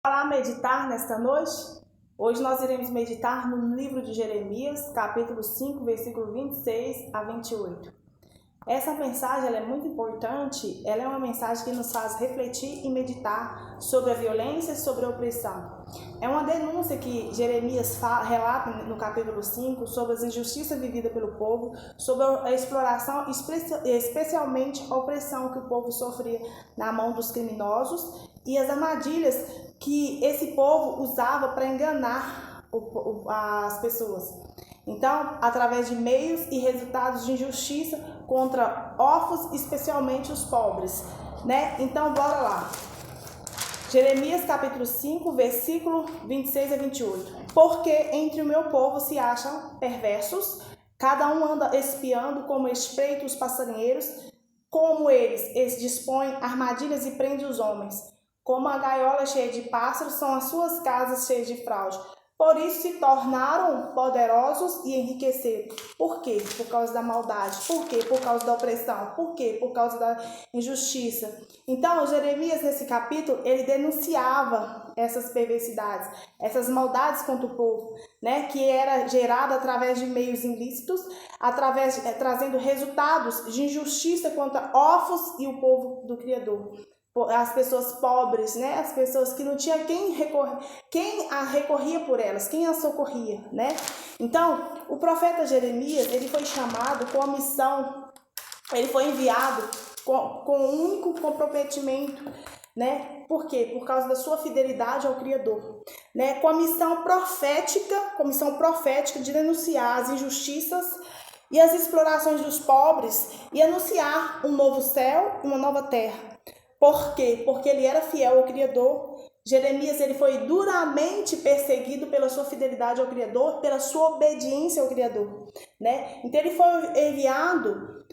Para meditar nesta noite, hoje nós iremos meditar no livro de Jeremias, capítulo 5, versículo 26 a 28. Essa mensagem ela é muito importante, ela é uma mensagem que nos faz refletir e meditar sobre a violência e sobre a opressão. É uma denúncia que Jeremias relata no capítulo 5 sobre as injustiças vividas pelo povo, sobre a exploração, especialmente a opressão que o povo sofria na mão dos criminosos e as armadilhas que esse povo usava para enganar as pessoas. Então, através de meios e resultados de injustiça contra órfãos, especialmente os pobres, né? Então, bora lá. Jeremias capítulo 5, versículo 26 a 28. Porque entre o meu povo se acham perversos, cada um anda espiando como espreitam os passarinheiros, como eles dispõem armadilhas e prendem os homens. Como a gaiola cheia de pássaros são as suas casas cheias de fraude. Por isso se tornaram poderosos e enriqueceram. Por quê? Por causa da maldade. Por quê? Por causa da opressão. Por quê? Por causa da injustiça. Então, Jeremias, nesse capítulo, ele denunciava essas perversidades, essas maldades contra o povo, né? Que era gerada através de meios ilícitos, trazendo resultados de injustiça contra órfãos e o povo do Criador. As pessoas pobres, né? As pessoas que não tinha quem recorria por elas, quem as socorria, né? Então, o profeta Jeremias, ele foi chamado com a missão, ele foi enviado com um único comprometimento, né? Por quê? Por causa da sua fidelidade ao Criador, né? Com a missão profética de denunciar as injustiças e as explorações dos pobres e anunciar um novo céu e uma nova terra. Por quê? Porque ele era fiel ao Criador. Jeremias ele foi duramente perseguido pela sua fidelidade ao Criador, pela sua obediência ao Criador, né? Então ele foi enviado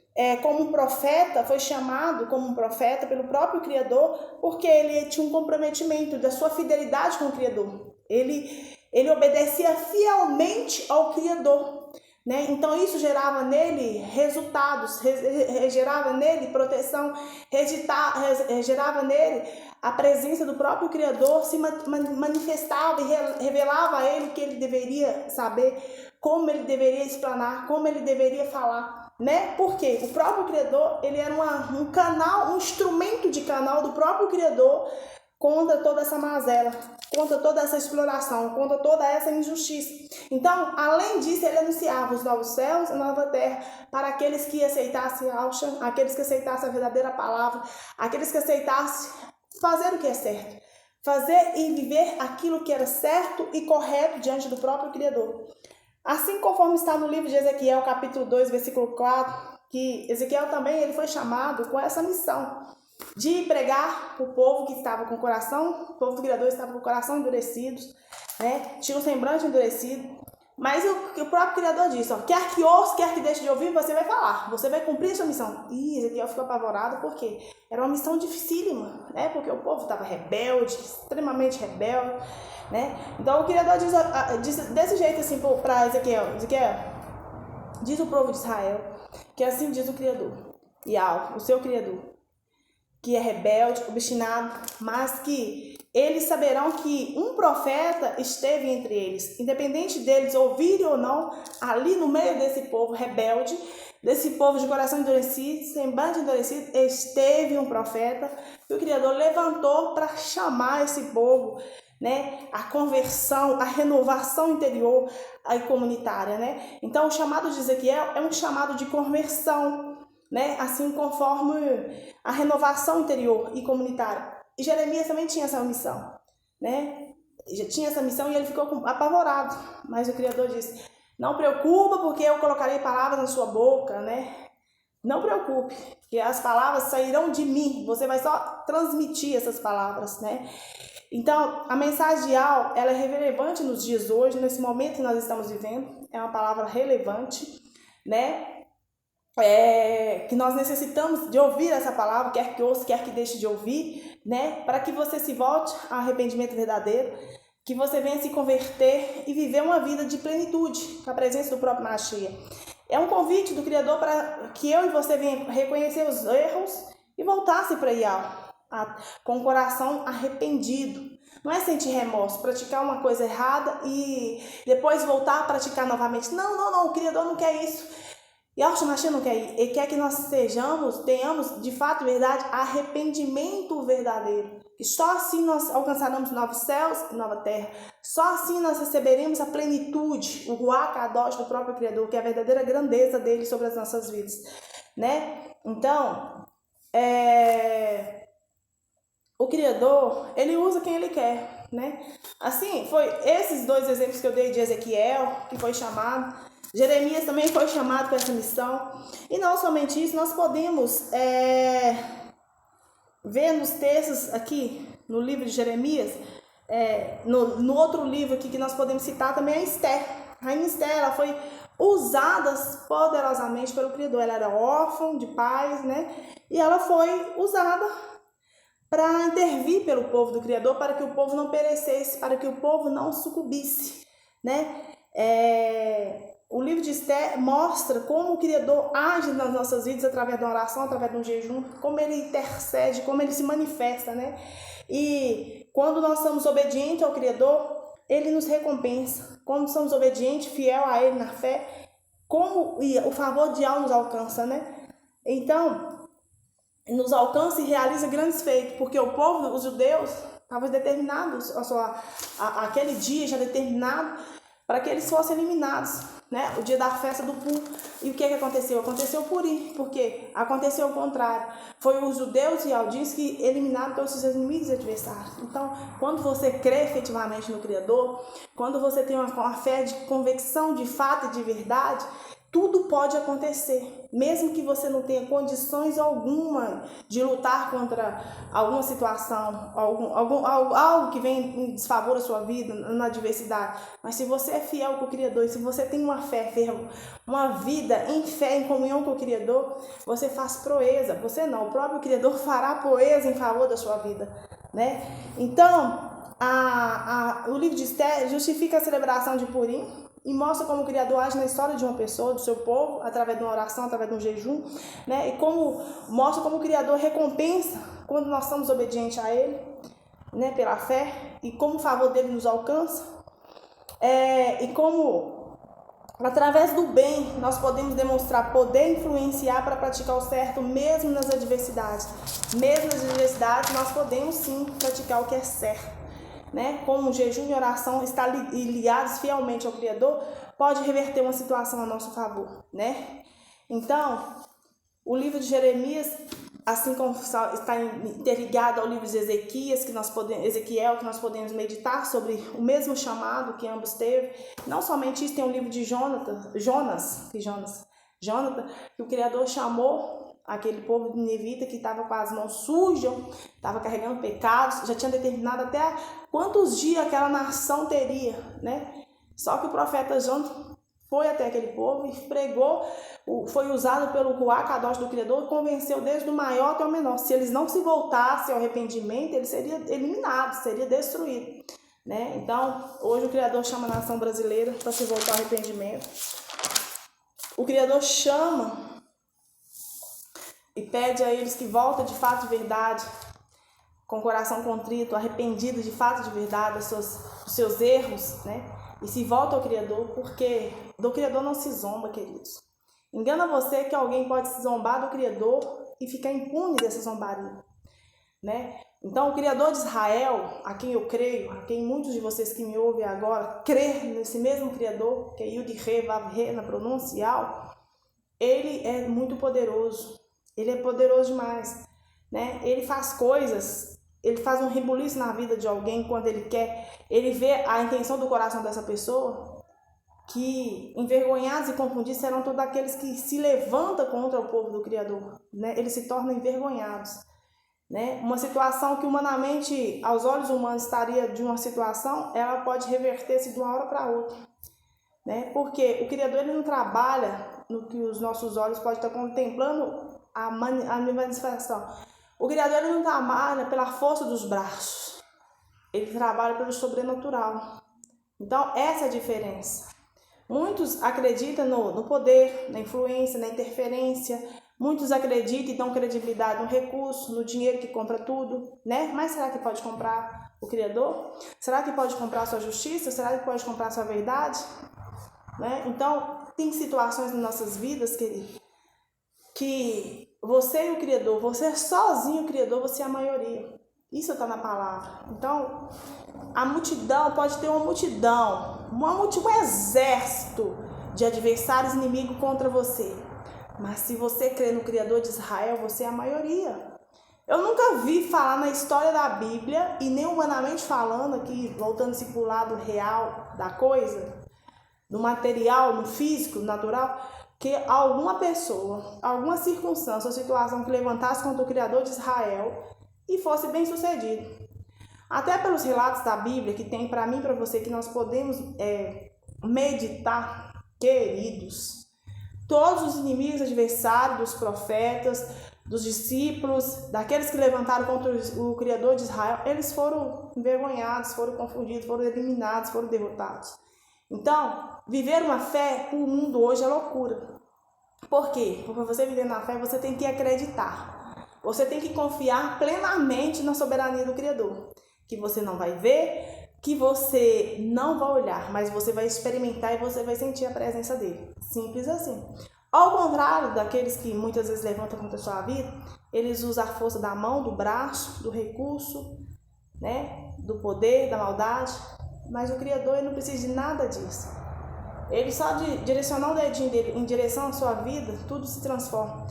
como um profeta, foi chamado como um profeta pelo próprio Criador, porque ele tinha um comprometimento da sua fidelidade com o Criador. Ele obedecia fielmente ao Criador. Né? Então isso gerava nele resultados, gerava nele proteção, gerava nele a presença do próprio Criador, se manifestava e revelava a ele o que ele deveria saber, como ele deveria explanar, como ele deveria falar, né? Porque o próprio Criador, ele era um canal, um instrumento de canal do próprio Criador contra toda essa mazela, contra toda essa exploração, contra toda essa injustiça. Então, além disso, ele anunciava os novos céus e a nova terra para aqueles que aceitassem aqueles que aceitassem a verdadeira palavra, aqueles que aceitassem fazer o que é certo, fazer e viver aquilo que era certo e correto diante do próprio Criador. Assim conforme está no livro de Ezequiel, capítulo 2, versículo 4, que Ezequiel também ele foi chamado com essa missão de pregar o povo que estava com o coração, o povo do Criador estava com o coração endurecido, né? Tinha um semblante endurecido, mas o próprio Criador disse, ó, quer que ouça, quer que deixe de ouvir, você vai falar, você vai cumprir a sua missão. E Ezequiel ficou apavorado, porque era uma missão dificílima, né? Porque o povo estava rebelde, extremamente rebelde, né? Então o Criador disse desse jeito assim para Ezequiel, diz o povo de Israel, que assim diz o Criador, Yahweh, o seu Criador, que é rebelde, obstinado, mas que eles saberão que um profeta esteve entre eles, independente deles ouvirem ou não, ali no meio desse povo rebelde, desse povo de coração endurecido, semblante endurecido, esteve um profeta que o Criador levantou para chamar esse povo, né, a conversão, a renovação interior e comunitária, né? Então o chamado de Ezequiel é um chamado de conversão, né? Assim conforme a renovação interior e comunitária. E Jeremias também tinha essa missão, né? Já tinha essa missão e ele ficou apavorado. Mas o Criador disse, não preocupa porque eu colocarei palavras na sua boca, né? Não preocupe, que as palavras sairão de mim. Você vai só transmitir essas palavras, né? Então, a mensagem de Al, ela é relevante nos dias hoje, nesse momento que nós estamos vivendo. É uma palavra relevante, né? Que nós necessitamos de ouvir essa palavra, quer que ouça, quer que deixe de ouvir, né? Para que você se volte ao arrependimento verdadeiro, que você venha se converter e viver uma vida de plenitude, com a presença do próprio Mashiach. É um convite do Criador para que eu e você venha reconhecer os erros e voltar-se para Yahweh, com o coração arrependido, Não é sentir remorso, praticar uma coisa errada e depois voltar a praticar novamente. Não, o Criador não quer isso. Yahshua Mashiach não quer isso. Ele quer que nós tenhamos de fato, verdade, arrependimento verdadeiro. E só assim nós alcançaremos novos céus e nova terra. Só assim nós receberemos a plenitude, o Ruach Kadosh do próprio Criador, que é a verdadeira grandeza dele sobre as nossas vidas, né? Então, o Criador, ele usa quem ele quer, né? Assim, foi esses dois exemplos que eu dei de Ezequiel, que foi chamado. Jeremias também foi chamado para essa missão. E não somente isso, nós podemos ver nos textos aqui, no livro de Jeremias, no outro livro aqui que nós podemos citar também é Esther. A rainha Esther, ela foi usada poderosamente pelo Criador. Ela era órfã de pais, né? E ela foi usada para intervir pelo povo do Criador, para que o povo não perecesse, para que o povo não sucumbisse, né? O livro de Esther mostra como o Criador age nas nossas vidas através da oração, através de um jejum, como ele intercede, como ele se manifesta, né? E quando nós somos obedientes ao Criador, ele nos recompensa. Quando somos obedientes, fiel a ele na fé, como o favor de Yahweh nos alcança, né? Então, nos alcança e realiza grandes feitos, porque o povo, os judeus, estavam determinados, aquele dia já determinado, para que eles fossem eliminados, né? O dia da festa do Pur. E o que aconteceu? Aconteceu por ir, porque aconteceu o contrário. Foi os judeus e aldins que eliminaram todos os seus inimigos e adversários. Então, quando você crê efetivamente no Criador, quando você tem uma fé de convicção de fato e de verdade, tudo pode acontecer, mesmo que você não tenha condições alguma de lutar contra alguma situação, algo que vem em desfavor da sua vida, na adversidade. Mas se você é fiel com o Criador, e se você tem uma fé, uma vida em fé, em comunhão com o Criador, você faz proeza. Você não, o próprio Criador fará proeza em favor da sua vida, né? Então, o livro de Esther justifica a celebração de Purim, e mostra como o Criador age na história de uma pessoa, do seu povo, através de uma oração, através de um jejum, né? E mostra como o Criador recompensa quando nós somos obedientes a Ele, né? Pela fé, e como o favor dele nos alcança, e como através do bem nós podemos demonstrar poder influenciar para praticar o certo, mesmo nas adversidades. Mesmo nas adversidades nós podemos sim praticar o que é certo, né? Como o jejum e oração estão ligados fielmente ao Criador, pode reverter uma situação a nosso favor, né? Então, o livro de Jeremias, assim como está interligado ao livro de Ezequiel, que nós podemos meditar sobre o mesmo chamado que ambos teve. Não somente isso, tem o livro de Jonas, que o Criador chamou aquele povo de Ninevita que estava com as mãos sujas, estava carregando pecados, já tinha determinado até quantos dias aquela nação teria, né? Só que o profeta Jonas foi até aquele povo e pregou, foi usado pelo Ruach Kadosh do Criador e convenceu desde o maior até o menor. Se eles não se voltassem ao arrependimento, ele seria eliminado, seria destruído, né? Então, hoje o Criador chama a nação brasileira para se voltar ao arrependimento. O Criador chama e pede a eles que voltem de fato e verdade, com o coração contrito, arrependido de fato e de verdade dos seus erros, né? E se volta ao Criador, porque do Criador não se zomba, queridos. Engana você que alguém pode se zombar do Criador e ficar impune dessa zombaria, né? Então, o Criador de Israel, a quem eu creio, a quem muitos de vocês que me ouvem agora, crê nesse mesmo Criador, que é Yud-He, Vav-He, na pronúncia Yal, ele é muito poderoso. Ele é poderoso demais, né? Ele faz coisas, ele faz um rebuliço na vida de alguém quando ele quer. Ele vê a intenção do coração dessa pessoa, que envergonhados e confundidos serão todos aqueles que se levantam contra o povo do Criador, né? Eles se tornam envergonhados, né? Uma situação que humanamente, aos olhos humanos, estaria de uma situação, ela pode reverter-se de uma hora para outra, né? Porque o Criador, ele não trabalha no que os nossos olhos podem estar contemplando a manifestação. O Criador, ele não trabalha pela força dos braços, ele trabalha pelo sobrenatural. Então, essa é a diferença. Muitos acreditam no poder, na influência, na interferência, Muitos acreditam e dão credibilidade no recurso, no dinheiro que compra tudo, né? Mas será que pode comprar o Criador? Será que pode comprar a sua justiça? Será que pode comprar a sua verdade? Né? Então, tem situações nas nossas vidas, querido, que você e o Criador, você sozinho o Criador, você é a maioria. Isso está na palavra. Então, a multidão pode ter um exército de adversários inimigos contra você. Mas se você crê no Criador de Israel, você é a maioria. Eu nunca vi falar na história da Bíblia, e nem humanamente falando aqui, voltando-se para o lado real da coisa, no material, no físico, no natural, que alguma pessoa, alguma circunstância ou situação que levantasse contra o Criador de Israel e fosse bem sucedido. Até pelos relatos da Bíblia que tem para mim e para você, que nós podemos meditar, queridos. Todos os inimigos adversários dos profetas, dos discípulos, daqueles que levantaram contra o Criador de Israel, eles foram envergonhados, foram confundidos, foram eliminados, foram derrotados. Então, viver uma fé para o mundo hoje é loucura. Por quê? Porque você viver na fé, você tem que acreditar. Você tem que confiar plenamente na soberania do Criador. Que você não vai ver, que você não vai olhar, mas você vai experimentar e você vai sentir a presença dele. Simples assim. Ao contrário daqueles que muitas vezes levantam contra a sua vida, eles usam a força da mão, do braço, do recurso, né? Do poder, da maldade. Mas o Criador, ele não precisa de nada disso. Ele só de direcionar o dedinho dele em direção à sua vida, tudo se transforma.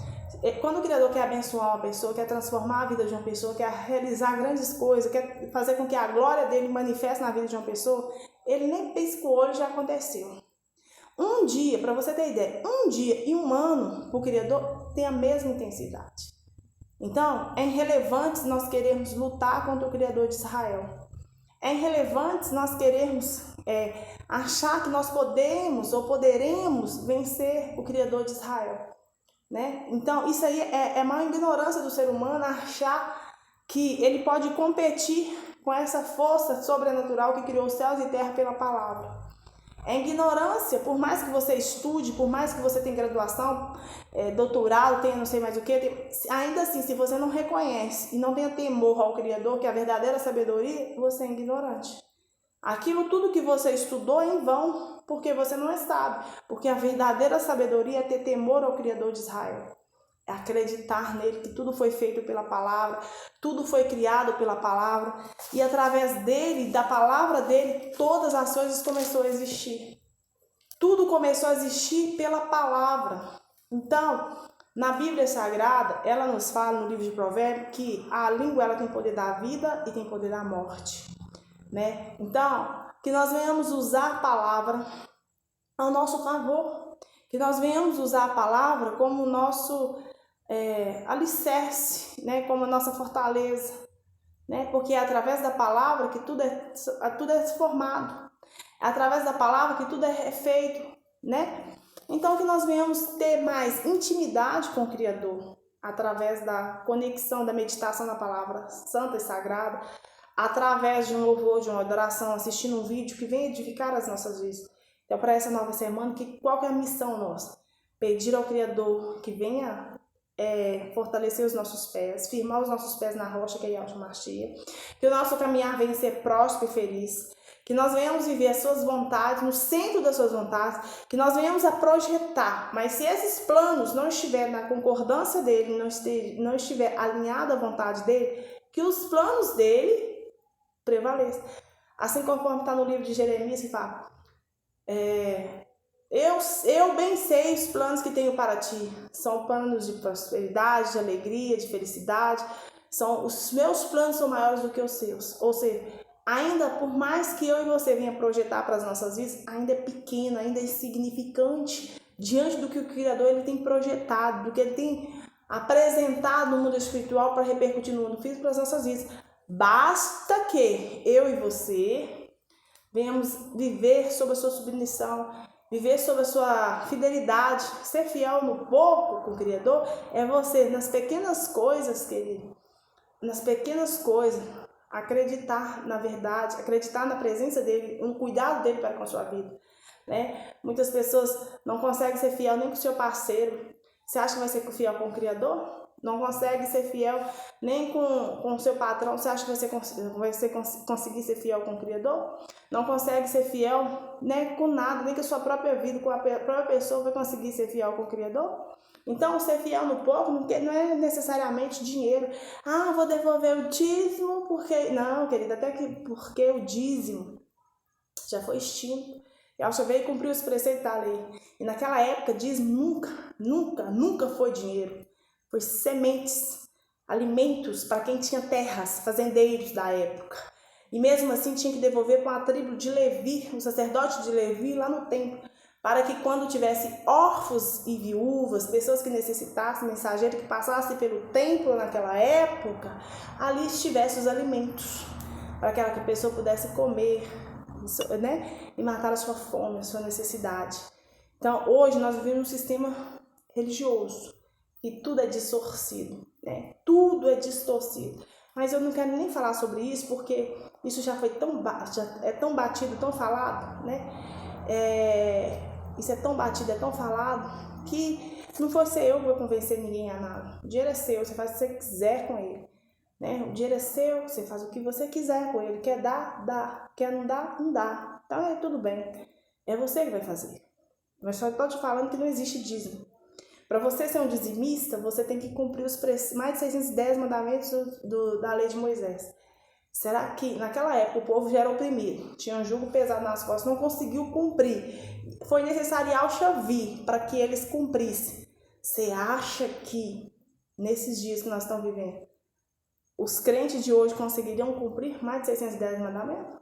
Quando o Criador quer abençoar uma pessoa, quer transformar a vida de uma pessoa, quer realizar grandes coisas, quer fazer com que a glória dele manifeste na vida de uma pessoa, ele nem pisca o olho, já aconteceu. Um dia, para você ter ideia, um dia e um ano para o Criador tem a mesma intensidade. Então, é irrelevante se nós queremos lutar contra o Criador de Israel. É irrelevante se nós queremos achar que nós podemos ou poderemos vencer o Criador de Israel. Né? Então, isso aí é uma ignorância do ser humano, achar que ele pode competir com essa força sobrenatural que criou os céus e terra pela palavra. É ignorância, por mais que você estude, por mais que você tenha graduação, doutorado, tenha não sei mais o que, ainda assim, se você não reconhece e não tenha temor ao Criador, que é a verdadeira sabedoria, você é ignorante. Aquilo tudo que você estudou é em vão, porque você não é sábio. Porque a verdadeira sabedoria é ter temor ao Criador de Israel. É acreditar nele, que tudo foi feito pela palavra, tudo foi criado pela palavra. E através dele, da palavra dele, todas as coisas começaram a existir. Tudo começou a existir pela palavra. Então, na Bíblia Sagrada, ela nos fala no livro de Provérbios que a língua ela tem poder da vida e tem poder da morte. Né? Então, que nós venhamos usar a palavra ao nosso favor, que nós venhamos usar a palavra como nosso alicerce, né? Como a nossa fortaleza, né? Porque é através da palavra que tudo é formado, é através da palavra que tudo é feito, né? Então, que nós venhamos ter mais intimidade com o Criador, através da conexão, da meditação na palavra santa e sagrada, através de um louvor, de uma adoração, assistindo um vídeo que venha edificar as nossas vidas. Então, para essa nova semana, qual que é a missão nossa? Pedir ao Criador que venha fortalecer os nossos pés, firmar os nossos pés na rocha, que é Yahshua Mashiach, que o nosso caminhar venha ser próspero e feliz, que nós venhamos viver as suas vontades, no centro das suas vontades, que nós venhamos a projetar, mas se esses planos não estiverem na concordância dele, não estiver alinhado à vontade dele, que os planos dele prevaleça. Assim conforme está no livro de Jeremias, que fala, eu bem sei os planos que tenho para ti, são planos de prosperidade, de alegria, de felicidade, os meus planos são maiores do que os seus, ou seja, ainda por mais que eu e você venha projetar para as nossas vidas, ainda é pequeno, ainda é insignificante, diante do que o Criador ele tem projetado, do que ele tem apresentado no mundo espiritual para repercutir no mundo físico para as nossas vidas. Basta que eu e você venhamos viver sob a sua submissão, viver sob a sua fidelidade, ser fiel no pouco com o Criador, é você, nas pequenas coisas, querido, nas pequenas coisas, acreditar na verdade, acreditar na presença dele, no cuidado dele para com a sua vida. Né? Muitas pessoas não conseguem ser fiel nem com o seu parceiro, Você acha que vai ser fiel com o Criador? Não consegue ser fiel nem com o seu patrão. Você acha que conseguir ser fiel com o Criador? Não consegue ser fiel, né, com nada, nem com a sua própria vida, com a própria pessoa vai conseguir ser fiel com o Criador? Então, ser fiel no pouco não é necessariamente dinheiro. Ah, vou devolver o dízimo porque... Não, querida, até que porque o dízimo já foi extinto. Yahshua veio cumprir os preceitos da lei. E naquela época, dízimo nunca foi dinheiro. Foi sementes, alimentos para quem tinha terras, fazendeiros da época. E mesmo assim tinha que devolver para a tribo de Levi, o sacerdote de Levi, lá no templo, para que quando tivesse órfãos e viúvas, pessoas que necessitassem, mensageiros que passassem pelo templo naquela época, ali estivesse os alimentos, para que aquela pessoa pudesse comer, né? E matar a sua fome, a sua necessidade. Então hoje nós vivemos um sistema religioso, e tudo é distorcido, né? Tudo é distorcido. Mas eu não quero nem falar sobre isso, porque isso já foi tão batido, tão falado, né? Isso é tão batido, é tão falado, que não foi ser eu que vou convencer ninguém a nada. O dinheiro é seu, você faz o que você quiser com ele, né? O dinheiro é seu, você faz o que você quiser com ele. Quer dar, dá. Quer não dar, não dá. Então é tudo bem. É você que vai fazer. Mas só estou te falando que não existe dízimo. Para você ser um dizimista, você tem que cumprir os mais de 610 mandamentos da lei de Moisés. Será que naquela época o povo já era oprimido, tinha um jugo pesado nas costas, não conseguiu cumprir? Foi necessário Yahshua vir para que eles cumprissem. Você acha que nesses dias que nós estamos vivendo, os crentes de hoje conseguiriam cumprir mais de 610 mandamentos?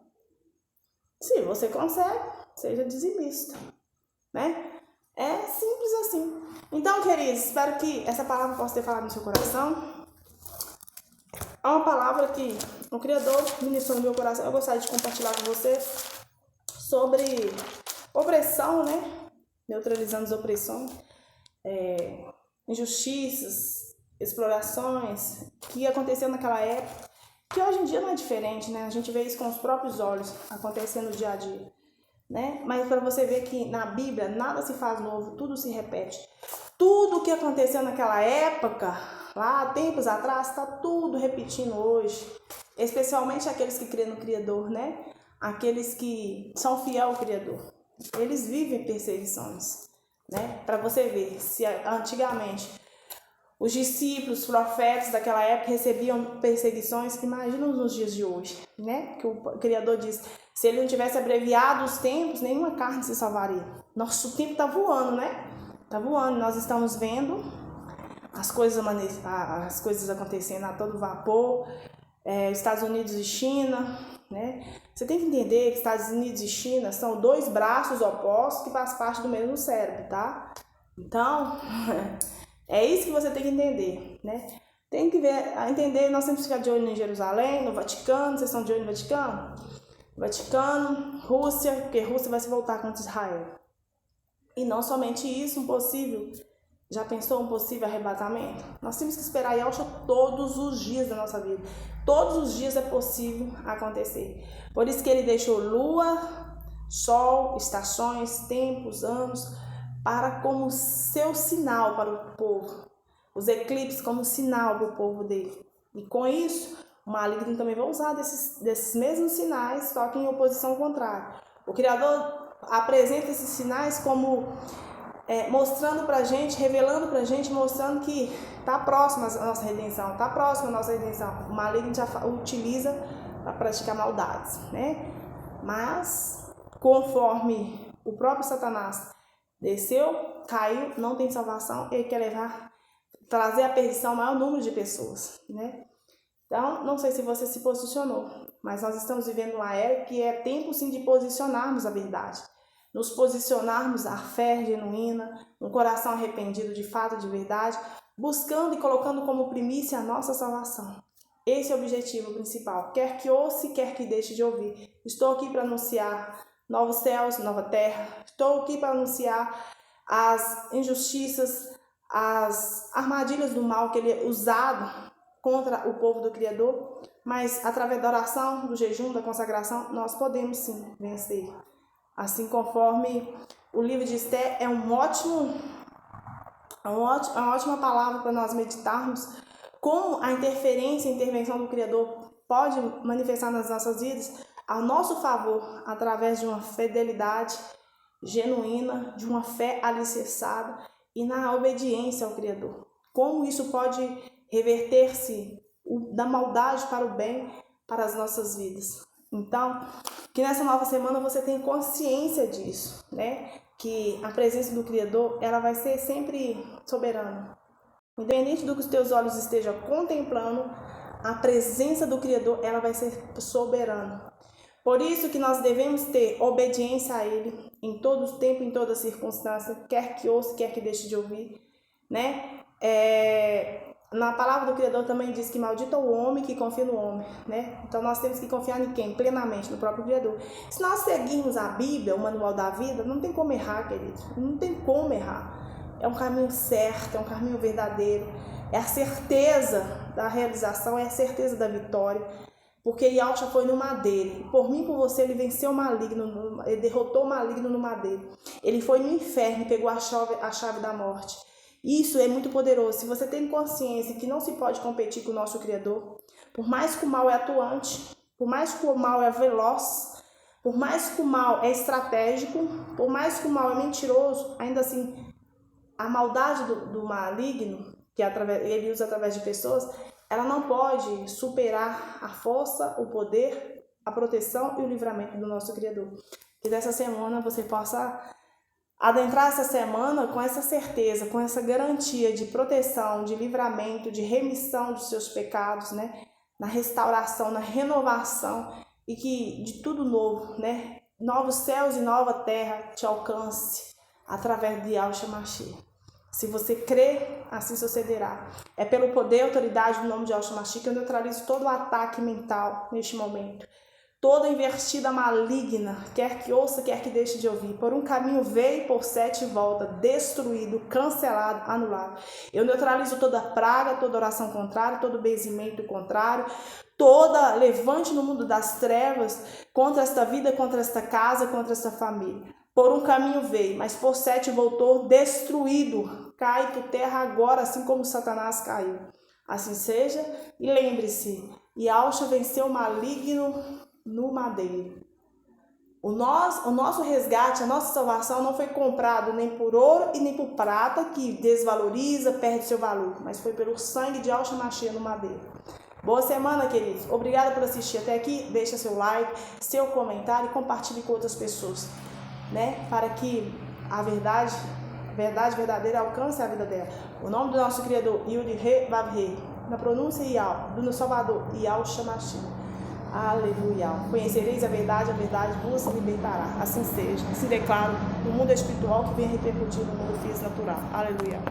Se você consegue, seja dizimista, né? É simples assim. Então, queridos, espero que essa palavra possa ter falado no seu coração. É uma palavra que o Criador ministrou no meu coração. Eu gostaria de compartilhar com você sobre opressão, né? Neutralizando as opressões, injustiças, explorações que aconteceram naquela época, que hoje em dia não é diferente, né? A gente vê isso com os próprios olhos acontecendo no dia a dia, né? Mas para você ver que na Bíblia nada se faz novo, tudo se repete. Tudo o que aconteceu naquela época, lá tempos atrás, está tudo repetindo hoje. Especialmente aqueles que creem no Criador, né? Aqueles que são fiéis ao Criador. Eles vivem perseguições, né? Para você ver, se antigamente os discípulos, os profetas daquela época recebiam perseguições, imagina nos dias de hoje, né? Que o Criador diz, se ele não tivesse abreviado os tempos, nenhuma carne se salvaria. Nosso tempo está voando, né? Está voando, nós estamos vendo as coisas acontecendo a todo vapor, Estados Unidos e China, né? Você tem que entender que Estados Unidos e China são dois braços opostos que fazem parte do mesmo cérebro, tá? Então, é isso que você tem que entender, né? Tem que entender, nós temos que ficar de olho em Jerusalém, no Vaticano. Vocês estão de olho no Vaticano? Vaticano, Rússia, porque Rússia vai se voltar contra Israel. E não somente isso, já pensou um possível arrebatamento? Nós temos que esperar Yahshua todos os dias da nossa vida. Todos os dias é possível acontecer. Por isso que ele deixou lua, sol, estações, tempos, anos, para como seu sinal para o povo. Os eclipses como sinal para o povo dele. E com isso, o maligno também vai usar desses mesmos sinais, só que em oposição contrária. O Criador apresenta esses sinais como mostrando pra gente, revelando pra gente, mostrando que tá próxima a nossa redenção, tá próxima a nossa redenção. O maligno já utiliza para praticar maldades, né? Mas, conforme o próprio Satanás desceu, caiu, não tem salvação, ele quer trazer a perdição ao maior número de pessoas, né? Então, não sei se você se posicionou, mas nós estamos vivendo uma era que é tempo sim de posicionarmos a verdade. Nos posicionarmos a fé genuína, um coração arrependido de fato, de verdade, buscando e colocando como primícia a nossa salvação. Esse é o objetivo principal. Quer que ouça, quer que deixe de ouvir. Estou aqui para anunciar novos céus, nova terra. Estou aqui para anunciar as injustiças, as armadilhas do mal que ele é usado contra o povo do Criador. Mas através da oração, do jejum, da consagração, nós podemos sim vencer. Assim conforme o livro de Esther é um ótimo É uma ótima palavra para nós meditarmos como a interferência e intervenção do Criador pode manifestar nas nossas vidas a nosso favor através de uma fidelidade genuína, de uma fé alicerçada e na obediência ao Criador. Como isso pode reverter-se da maldade para o bem para as nossas vidas. Então, que nessa nova semana você tenha consciência disso, né? Que a presença do Criador, ela vai ser sempre soberana. Independente do que os teus olhos estejam contemplando, a presença do Criador, ela vai ser soberana. Por isso que nós devemos ter obediência a Ele em todo o tempo, em toda circunstância, quer que ouça, quer que deixe de ouvir, né? Na palavra do Criador também diz que maldito é o homem que confia no homem, né? Então nós temos que confiar em quem? Plenamente, no próprio Criador. Se nós seguirmos a Bíblia, o manual da vida, não tem como errar, querido. Não tem como errar. É um caminho certo, é um caminho verdadeiro. É a certeza da realização, é a certeza da vitória. Porque Yahushua foi no madeiro. Por mim e por você, ele venceu o maligno, ele derrotou o maligno no madeiro. Ele foi no inferno e pegou a chave da morte. Isso é muito poderoso. Se você tem consciência que não se pode competir com o nosso Criador, por mais que o mal é atuante, por mais que o mal é veloz, por mais que o mal é estratégico, por mais que o mal é mentiroso, ainda assim, a maldade do maligno, que ele usa através de pessoas, ela não pode superar a força, o poder, a proteção e o livramento do nosso Criador. Que dessa semana você possa adentrar essa semana com essa certeza, com essa garantia de proteção, de livramento, de remissão dos seus pecados, né? Na restauração, na renovação e que de tudo novo, né? Novos céus e nova terra te alcance através de Yahushua Mashiach. Se você crê, assim sucederá. É pelo poder e autoridade do nome de Yahushua Mashiach que eu neutralizo todo o ataque mental neste momento. Toda investida maligna, quer que ouça, quer que deixe de ouvir. Por um caminho veio, por 7 volta, destruído, cancelado, anulado. Eu neutralizo toda praga, toda oração contrária, todo benzimento contrário, toda levante no mundo das trevas contra esta vida, contra esta casa, contra esta família. Por um caminho veio, mas por 7 voltou, destruído. Cai por terra agora, assim como Satanás caiu. Assim seja, e lembre-se, Yahushua venceu o maligno no madeiro. O nosso resgate, a nossa salvação não foi comprado nem por ouro e nem por prata, que desvaloriza, perde seu valor, mas foi pelo sangue de Yahushua Mashiach no madeiro. Boa semana, queridos. Obrigada por assistir até aqui. Deixa seu like, seu comentário e compartilhe com outras pessoas, né? Para que a verdade verdadeira alcance a vida dela. O nome do nosso Criador, Yud-He Vav-He, na pronúncia Yal, do nosso Salvador, Yahushua Mashiach. Aleluia. Conhecereis a verdade vos libertará. Assim seja. Assim declaro no mundo espiritual que vem repercutir no mundo físico natural. Aleluia.